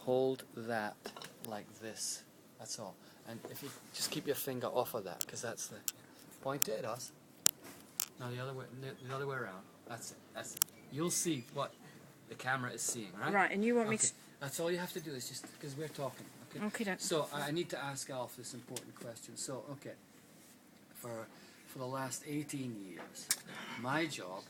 hold that like this. That's all. And if you just keep your finger off of that, because that's the point it at us. Now the other way around. That's it. That's it. You'll see what the camera is seeing, right? Right, and you want me to... That's all you have to do is just, because we're talking. Okay. Okay. So I need to ask Alf this important question. So, okay, for the last 18 years, my job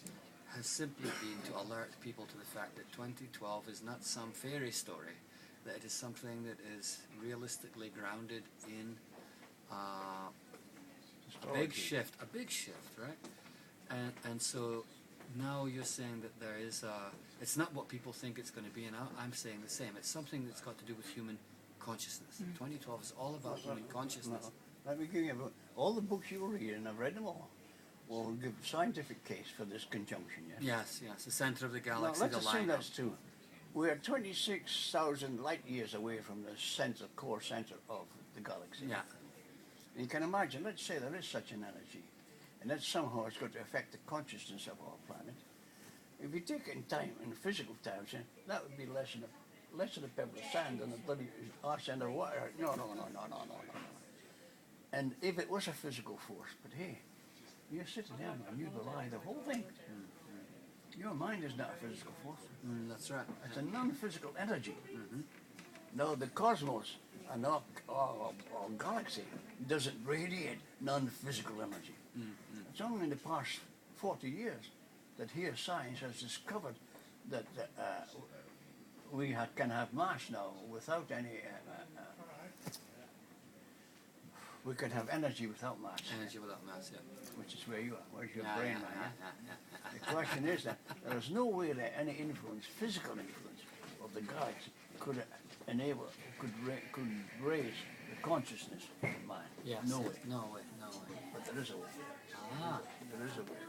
has simply been to alert people to the fact that 2012 is not some fairy story, that it is something that is realistically grounded in a big shift, right? And so now you're saying that there is it's not what people think it's going to be, and I'm saying the same. It's something that's got to do with human consciousness. 2012 is all about human consciousness. No. Let me give you all the books you read, and I've read them all, will give scientific case for this conjunction. Yes, the center of the galaxy, now, let's the assume line. that's true. We're 26,000 light years away from the core center of the galaxy. Yeah. And you can imagine, let's say there is such an energy, and that somehow is going to affect the consciousness of our planet. If you take it in time, in physical terms, that would be less than a pebble of sand than a bloody arse end of water. No. And if it was a physical force, but hey, you're sitting down and you belie the whole thing. Your mind is not a physical force. That's right. It's a non-physical energy. Now the cosmos and our galaxy doesn't radiate non-physical energy. It's only in the past 40 years that here science has discovered that we can have mass now without any... we can have energy without mass. Energy without mass, yeah. Which is where you are. Where's your brain, man? The question is that there is no way that any influence, physical influence of the galaxy could raise the consciousness of man. Yes, No way. No way. But there is a way. There is a way.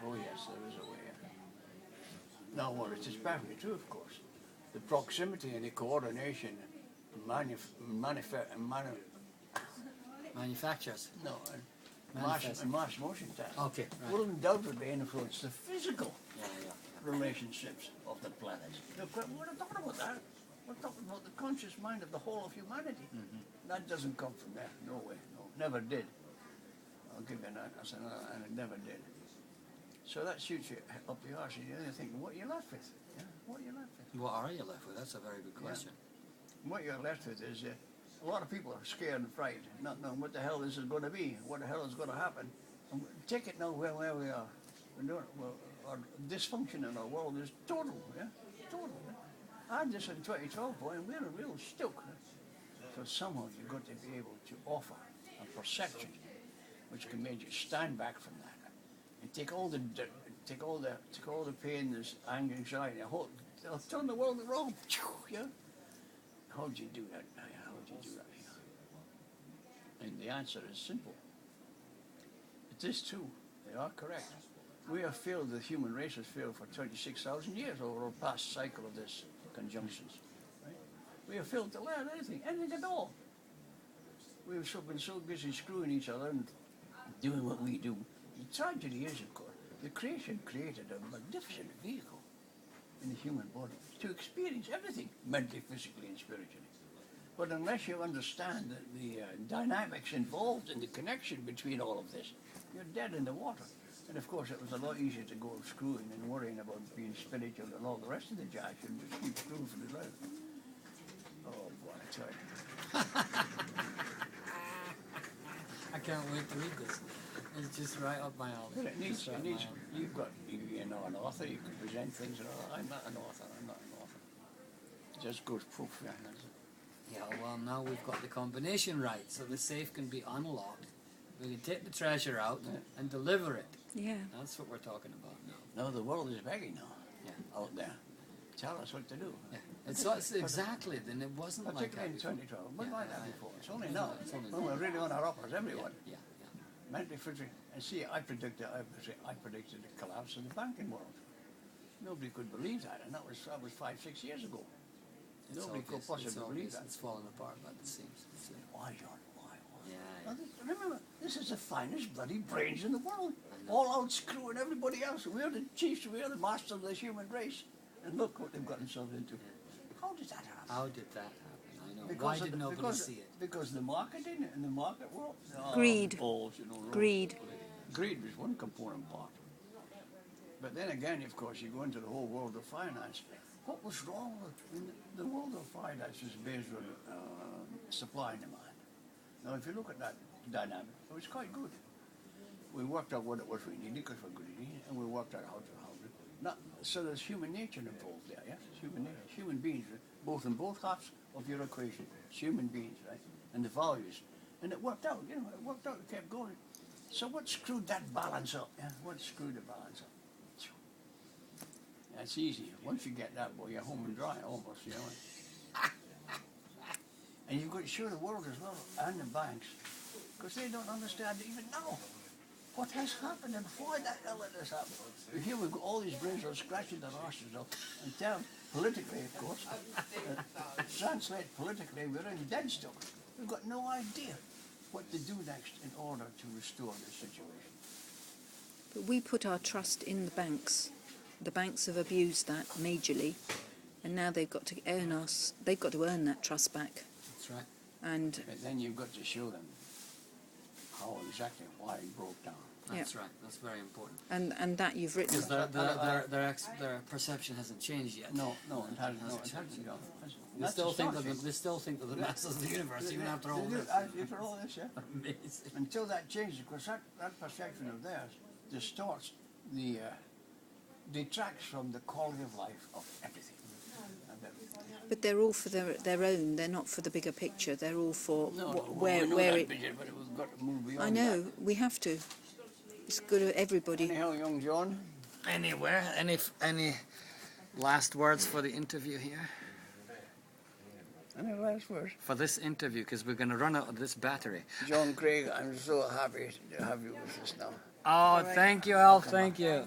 Oh yes, there is a way. Now, well, it is perfectly true, of course. The proximity and the coordination, Manufacturers. No, mass motion task. Okay, right. Will undoubtedly influence the physical relationships of the planet. Look, we're not talking about that. We're talking about the conscious mind of the whole of humanity. That doesn't come from there. No way. No, never did. I'll give you that. And it never did. So that shoots you up the arse, and you're thinking, what are you left with? Yeah? What are you left with? What are you left with? That's a very good question. What you're left with is a lot of people are scared and frightened, not knowing what the hell this is going to be, what the hell is going to happen. And take it now where we are. Our dysfunction in our world is total, total. I had this in 2012, boy, and we're in a real stoke. So somehow you've got to be able to offer a perception which can make you stand back from that and take all the pain, this anger, anxiety, turn the world around. Yeah. How do you do that? How do you do that? And the answer is simple. It is true. They are correct. We have failed, the human race has failed for 26,000 years over our past cycle of this conjunctions. Right? We have failed to learn anything at all. We've been so busy screwing each other and doing what we do. The tragedy is, of course, the creation created a magnificent vehicle in the human body to experience everything, mentally, physically, and spiritually. But unless you understand the dynamics involved in the connection between all of this, you're dead in the water. And of course, it was a lot easier to go screwing and worrying about being spiritual and all the rest of the jazz and just keep screwing for the life. Oh boy, I tell you. I can't wait to read this. It's just right up my alley. Well, you've got, an author, you can present things and all. I'm not an author. It just goes poof. Yeah, well, now we've got the combination right, so the safe can be unlocked. We can take the treasure out and deliver it. Yeah. That's what we're talking about now. No, the world is begging now. Out there. Tell us what to do. Yeah. It's exactly, then it wasn't like that. Particularly in 2012. It wasn't like that before. It's only now. It's When we're really on our uppers, everyone. Yeah. Mentally, physically. And see, I predicted the collapse of the banking world. Nobody could believe that, and that was 5-6 years ago. Nobody could possibly believe that. It's falling apart, but it seems. Why, John? Why? Yeah. Now, remember, this is the finest bloody brains in the world. All out screwing everybody else. We're the chiefs, we're the masters of the human race. And look what they've got themselves into. How how did that happen? How did that happen? I know. Because Why of did the- nobody because, see it? Because the market didn't, and the market world. Greed. Balls, you know, Greed. Greed was one component part. But then again, of course, you go into the whole world of finance. What was wrong with the world of finance is based on supply and demand. Now, if you look at that dynamic, it was quite good. We worked out what it was we needed because we're greedy, and we worked out how to. Not, so there's human nature involved there, yeah? Human nature, human beings, both in both halves of your equation. It's human beings, right? And the values. And it worked out, you know, it worked out, it kept going. So what screwed that balance up? Yeah? What screwed the balance up? That's easy. Once you get that, boy, you're home and dry almost, you know. And you've got to show the world as well, and the banks, because they don't understand even now what has happened and why the hell it has happened. Here we've got all these brains are scratching their arses up and tell politically, of course, translate politically, we're in dead stuck. We've got no idea what to do next in order to restore this situation. But we put our trust in the banks. The banks have abused that majorly, and now they've got to earn us. They've got to earn that trust back. That's right. And But then you've got to show them how exactly why it broke down. That's right. That's very important. and that you've written. Because their perception hasn't changed yet. No, it hasn't. No, it changed. hasn't. No. They still think that the masses of the universe, even after all this. After all this, yeah. Amazing. Until that changes, because that perception of theirs distorts the, detracts from the quality of life of everything. But they're all for their own. They're not for the bigger picture. They're all for we know where that it. bit, but we've got to move beyond I know that. we have to. It's good of everybody. Anyhow, young John. Anywhere, any last words for the interview here? Any last words? For this interview, because we're going to run out of this battery. John Craig, I'm so happy to have you with us now. Oh, thank you, Al. Thank you.